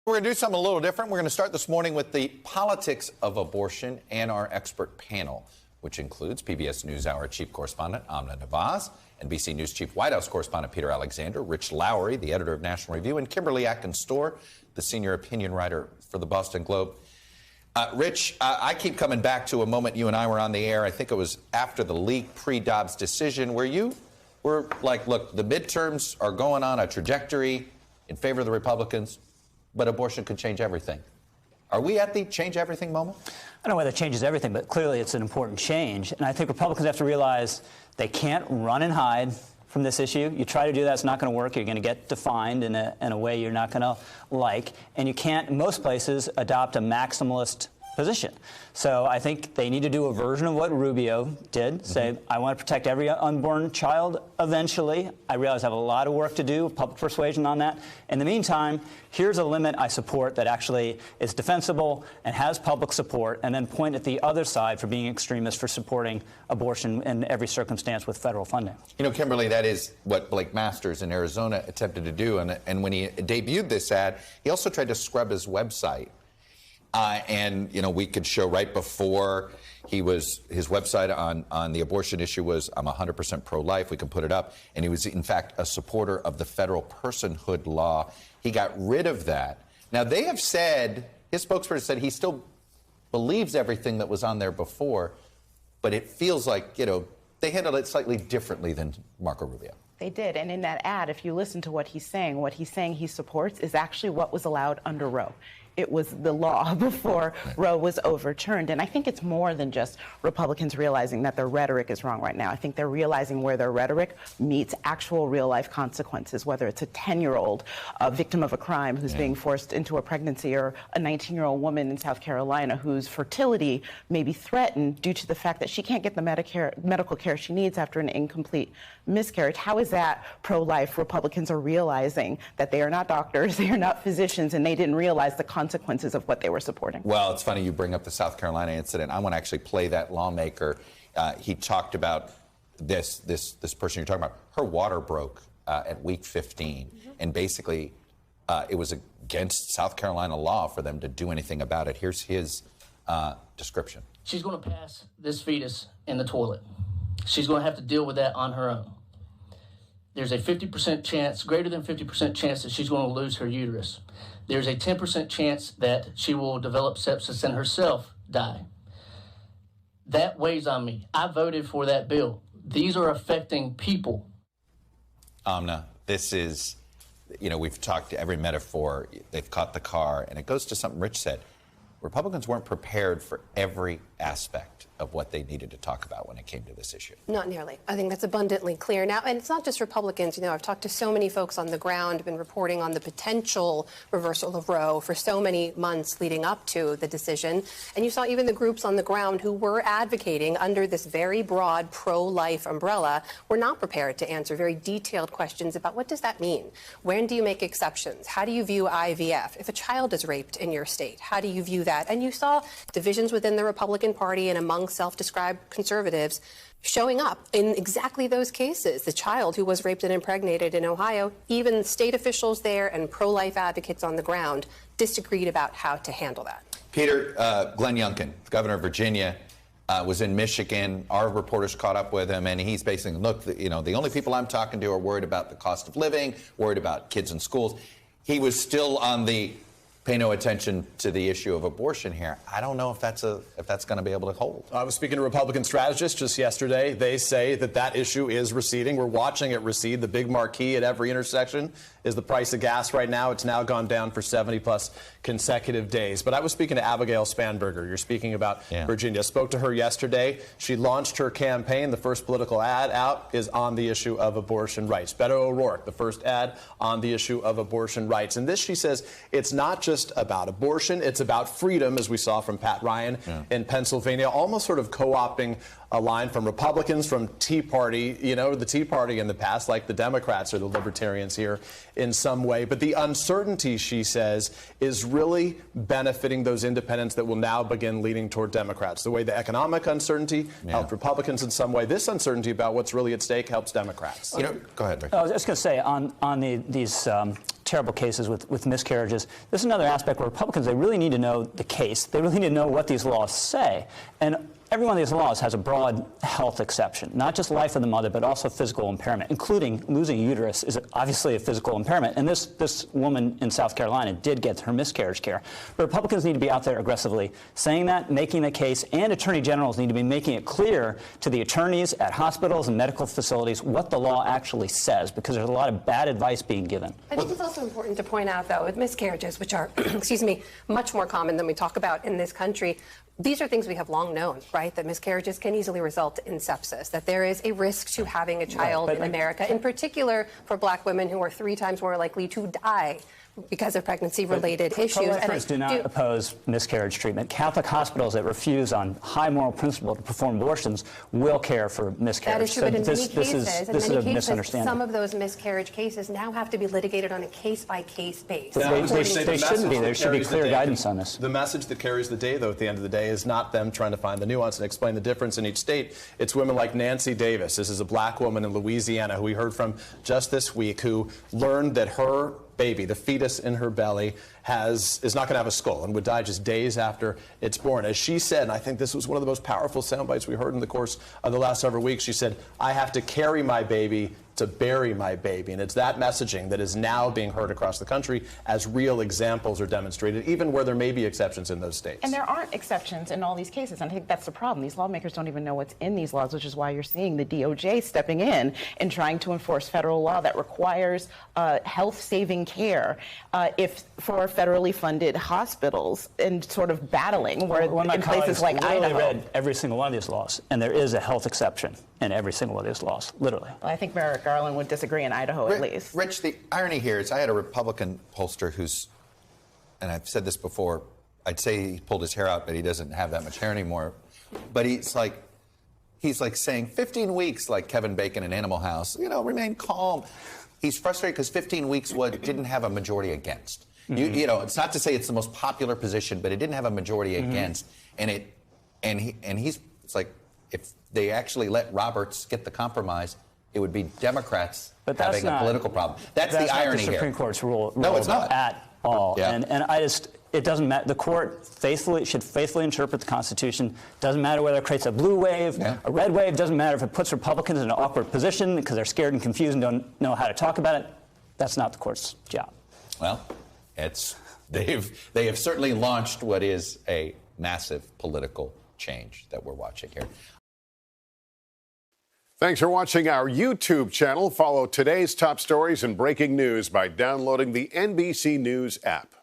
We're going to do something a little different. We're going to start this morning with the politics of abortion and our expert panel, which includes PBS NewsHour chief correspondent Amna Nawaz, NBC News chief White House correspondent Peter Alexander, Rich Lowry, the editor of National Review, and Kimberly Atkins Stohr, the senior opinion writer for the Boston Globe. Rich, I keep coming back to a moment you and I were on the air. I think it was after the leak pre-Dobbs decision where you were like, look, the midterms are going on a trajectory in favor of the Republicans, but abortion could change everything. Are we at the change everything moment? I don't know whether it changes everything, but clearly it's an important change. And I think Republicans have to realize they can't run and hide from this issue. You try to do that, it's not going to work. You're going to get defined in a way you're not going to like. And you can't, in most places, adopt a maximalist position. So I think they need to do a version of what Rubio did, say, I want to protect every unborn child eventually. I realize I have a lot of work to do, public persuasion on that. In the meantime, here's a limit I support that actually is defensible and has public support, and then point at the other side for being extremist for supporting abortion in every circumstance with federal funding. You know, Kimberly, that is what Blake Masters in Arizona attempted to do. And when he debuted this ad, he also tried to scrub his website. And, you know, we could show right before his website on the abortion issue was, I'm 100% pro-life. We can put it up. And he was, in fact, a supporter of the federal personhood law. He got rid of that. Now, they have said, his spokesperson said he still believes everything that was on there before, but it feels like, you know, they handled it slightly differently than Marco Rubio. They did. And in that ad, if you listen to what he's saying he supports is actually what was allowed under Roe. It was the law before Roe was overturned. And I think it's more than just Republicans realizing that their rhetoric is wrong right now. I think they're realizing where their rhetoric meets actual real-life consequences, whether it's a 10-year-old victim of a crime who's being forced into a pregnancy, or a 19-year-old woman in South Carolina whose fertility may be threatened due to the fact that she can't get the medical care she needs after an incomplete miscarriage. How is that pro-life? Republicans are realizing that they are not doctors, they are not physicians, and they didn't realize the consequences of what they were supporting. Well, it's funny you bring up the South Carolina incident. I want to actually play that lawmaker. He talked about this person you're talking about. Her water broke at week 15, and basically it was against South Carolina law for them to do anything about it. Here's his description. She's going to pass this fetus in the toilet. She's going to have to deal with that on her own. There's a 50% chance, greater than 50% chance, that she's going to lose her uterus. There's a 10% chance that she will develop sepsis and herself die. That weighs on me. I voted for that bill. These are affecting people. Amna, this is, you know, we've talked every metaphor. They've caught the car, and it goes to something Rich said. Republicans weren't prepared for every aspect of what they needed to talk about when it came to this issue. Not nearly. I think that's abundantly clear now. And it's not just Republicans. You know, I've talked to so many folks on the ground, been reporting on the potential reversal of Roe for so many months leading up to the decision. And you saw even the groups on the ground who were advocating under this very broad pro-life umbrella were not prepared to answer very detailed questions about what does that mean? When do you make exceptions? How do you view IVF? If a child is raped in your state, how do you view that? And you saw divisions within the Republican Party and among self-described conservatives showing up in exactly those cases. The child who was raped and impregnated in Ohio, even state officials there and pro-life advocates on the ground disagreed about how to handle that. Peter, Glenn Youngkin, governor of Virginia, was in Michigan. Our reporters caught up with him, and he's basically, look, you know, the only people I'm talking to are worried about the cost of living, worried about kids in schools. He was still on the pay no attention to the issue of abortion here. I don't know if that's going to be able to hold. I was speaking to Republican strategists just yesterday. They say that issue is receding. We're watching it recede. The big marquee at every intersection is the price of gas right now. It's now gone down for 70-plus consecutive days. But I was speaking to Abigail Spanberger. You're speaking about Virginia. Spoke to her yesterday. She launched her campaign. The first political ad out is on the issue of abortion rights. Beto O'Rourke, the first ad on the issue of abortion rights. And this, she says, it's not just about abortion. It's about freedom, as we saw from Pat Ryan in Pennsylvania, almost sort of co-opting a line from Republicans, from Tea Party, you know, the Tea Party in the past, like the Democrats or the Libertarians here in some way. But the uncertainty, she says, is really benefiting those independents that will now begin leaning toward Democrats. The way the economic uncertainty helped Republicans in some way, this uncertainty about what's really at stake helps Democrats. You know, go ahead, Rick. I was just going to say, on these terrible cases with miscarriages. This is another aspect where Republicans, they really need to know the case. They really need to know what these laws say. And every one of these laws has a broad health exception, not just life of the mother, but also physical impairment, including losing a uterus is obviously a physical impairment. And this woman in South Carolina did get her miscarriage care. But Republicans need to be out there aggressively saying that, making the case, and attorney generals need to be making it clear to the attorneys at hospitals and medical facilities what the law actually says, because there's a lot of bad advice being given. I think it's also important to point out, though, with miscarriages, which are, excuse me, much more common than we talk about in this country, these are things we have long known, right? That miscarriages can easily result in sepsis, that there is a risk to having a child in America, in particular for black women who are 3 times more likely to die because of pregnancy-related issues. Pro-lifers do not oppose miscarriage treatment. Catholic hospitals that refuse on high moral principle to perform abortions will care for miscarriage. That is true, but in many cases, some of those miscarriage cases now have to be litigated on a case-by-case basis. They shouldn't be. There should be clear guidance on this. The message that carries the day, though, at the end of the day, is not them trying to find the nuance and explain the difference in each state. It's women like Nancy Davis. This is a black woman in Louisiana who we heard from just this week, who learned that her baby, the fetus in her belly, is not going to have a skull and would die just days after it's born. As she said, and I think this was one of the most powerful sound bites we heard in the course of the last several weeks, she said, "I have to carry my baby to bury my baby." And it's that messaging that is now being heard across the country as real examples are demonstrated, even where there may be exceptions in those states. And there aren't exceptions in all these cases, and I think that's the problem. These lawmakers don't even know what's in these laws, which is why you're seeing the DOJ stepping in and trying to enforce federal law that requires health-saving care for federally funded hospitals, and sort of battling in places like Idaho. I read every single one of these laws, and there is a health exception in every single one of these laws, literally. Well, I think Merrick Garland would disagree in Idaho, at least. Rich, the irony here is I had a Republican pollster who's, and I've said this before, I'd say he pulled his hair out, but he doesn't have that much hair anymore. But he's like saying 15 weeks, like Kevin Bacon in Animal House, remain calm. He's frustrated because 15 weeks didn't have a majority against. Mm-hmm. It's not to say it's the most popular position, but it didn't have a majority against. And it's like, if they actually let Roberts get the compromise, it would be Democrats having a political problem. That's the irony here. That's not the Supreme Court's rule. No, it's not. At all. Yeah. And it doesn't matter. The court should faithfully interpret the Constitution. Doesn't matter whether it creates a blue wave, a red wave. Doesn't matter if it puts Republicans in an awkward position because they're scared and confused and don't know how to talk about it. That's not the court's job. Well, they have certainly launched what is a massive political change that we're watching here. Thanks for watching our YouTube channel. Follow today's top stories and breaking news by downloading the NBC News app.